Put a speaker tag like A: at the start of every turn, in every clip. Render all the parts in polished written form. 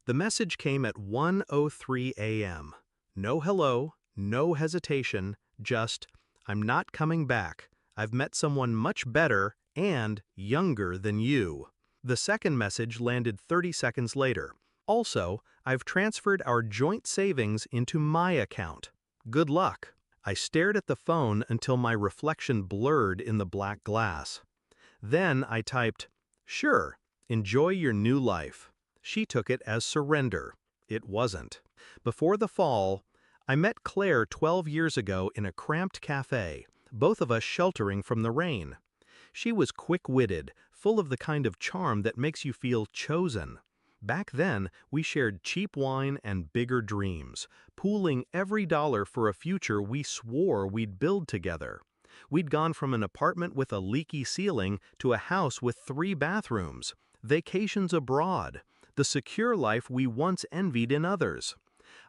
A: The message came at 1:03 a.m. No hello, no hesitation, just, "I'm not coming back. I've met someone much better and younger than you." The second message landed 30 seconds later. Also, "I've transferred our joint savings into my account. Good luck." I stared at the phone until my reflection blurred in the black glass. Then I typed, "Sure, enjoy your new life." She took it as surrender. It wasn't. Before the fall, I met Claire 12 years ago in a cramped cafe, both of us sheltering from the rain. She was quick-witted, full of the kind of charm that makes you feel chosen. Back then, we shared cheap wine and bigger dreams, pooling every dollar for a future we swore we'd build together. We'd gone from an apartment with a leaky ceiling to a house with 3 bathrooms, vacations abroad, the secure life we once envied in others.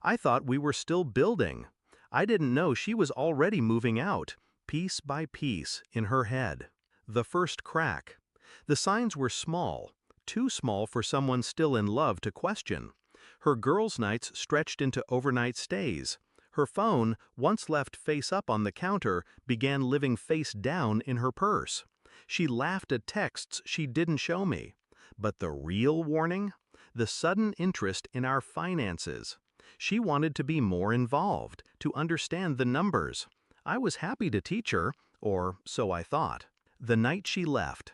A: I thought we were still building. I didn't know she was already moving out, piece by piece, in her head. The first crack. The signs were small, too small for someone still in love to question. Her girls' nights stretched into overnight stays. Her phone, once left face up on the counter, began living face down in her purse. She laughed at texts she didn't show me. But the real warning? The sudden interest in our finances. She wanted to be more involved, to understand the numbers. I was happy to teach her, or so I thought. The night she left.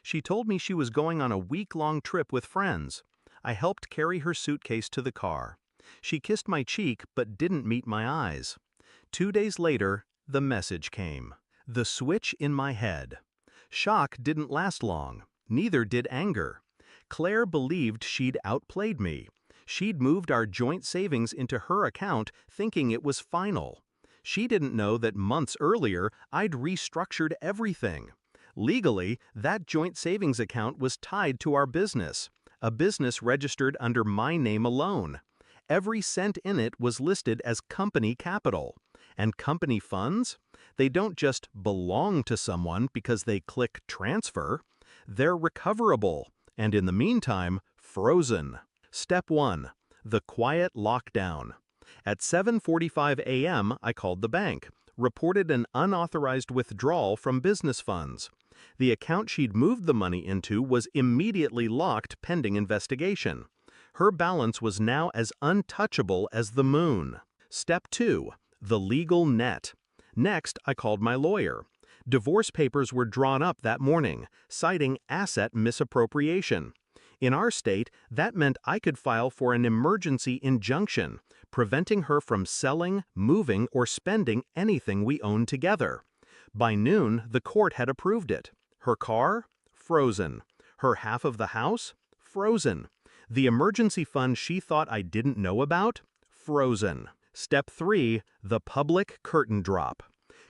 A: She told me she was going on a week-long trip with friends. I helped carry her suitcase to the car. She kissed my cheek but didn't meet my eyes. 2 days later, the message came. The switch in my head. Shock didn't last long. Neither did anger. Claire believed she'd outplayed me. She'd moved our joint savings into her account thinking it was final. She didn't know that months earlier I'd restructured everything. Legally, that joint savings account was tied to our business, a business registered under my name alone. Every cent in it was listed as company capital. And company funds? They don't just belong to someone because they click transfer. They're recoverable, and in the meantime, frozen. Step 1. The quiet lockdown. At 7:45 a.m., I called the bank, reported an unauthorized withdrawal from business funds. The account she'd moved the money into was immediately locked pending investigation. Her balance was now as untouchable as the moon. Step 2. The legal net. Next, I called my lawyer. Divorce papers were drawn up that morning, citing asset misappropriation. In our state, that meant I could file for an emergency injunction, preventing her from selling, moving, or spending anything we owned together. By noon, the court had approved it. Her car? Frozen. Her half of the house? Frozen. The emergency fund she thought I didn't know about? Frozen. Step 3. The public curtain drop.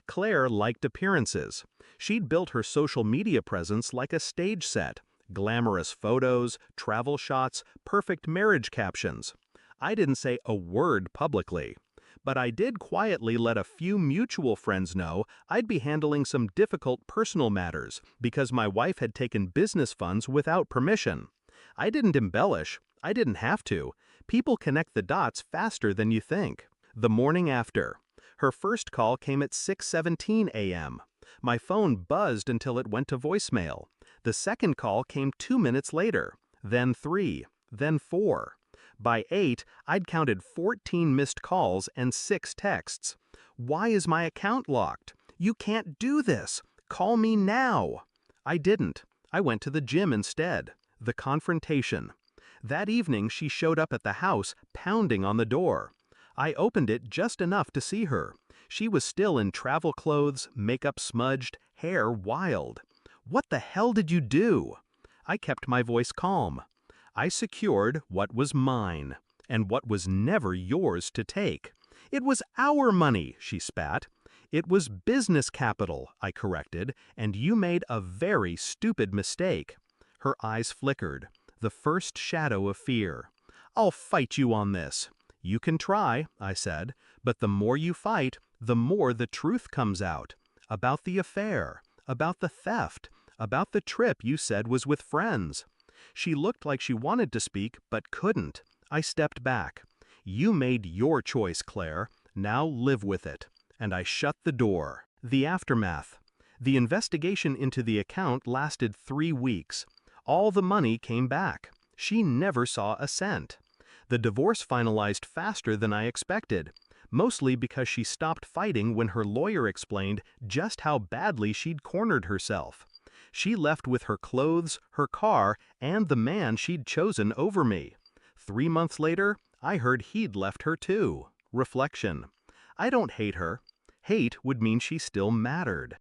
A: Claire liked appearances. She'd built her social media presence like a stage set. Glamorous photos, travel shots, perfect marriage captions. I didn't say a word publicly. But I did quietly let a few mutual friends know I'd be handling some difficult personal matters because my wife had taken business funds without permission. I didn't embellish. I didn't have to. People connect the dots faster than you think. The morning after. Her first call came at 6:17 a.m. My phone buzzed until it went to voicemail. The second call came 2 minutes later, then 3, then 4. By 8, I'd counted 14 missed calls and 6 texts. "Why is my account locked? You can't do this. Call me now." I didn't. I went to the gym instead. The confrontation. That evening, she showed up at the house, pounding on the door. I opened it just enough to see her. She was still in travel clothes, makeup smudged, hair wild. "What the hell did you do?" I kept my voice calm. "I secured what was mine, and what was never yours to take. It was our money," she spat. "It was business capital," I corrected, "and you made a very stupid mistake." Her eyes flickered, the first shadow of fear. "I'll fight you on this." "You can try," I said, "but the more you fight, the more the truth comes out. About the affair, about the theft, about the trip you said was with friends." She looked like she wanted to speak but couldn't. I stepped back. You made your choice, Claire. Now live with it. And I shut the door. The aftermath. The investigation into the account lasted 3 weeks. All the money came back. She never saw a cent. The divorce finalized faster than I expected, mostly because she stopped fighting when her lawyer explained just how badly she'd cornered herself. She left with her clothes, her car, and the man she'd chosen over me. 3 months later, I heard he'd left her too. Reflection. I don't hate her. Hate would mean she still mattered.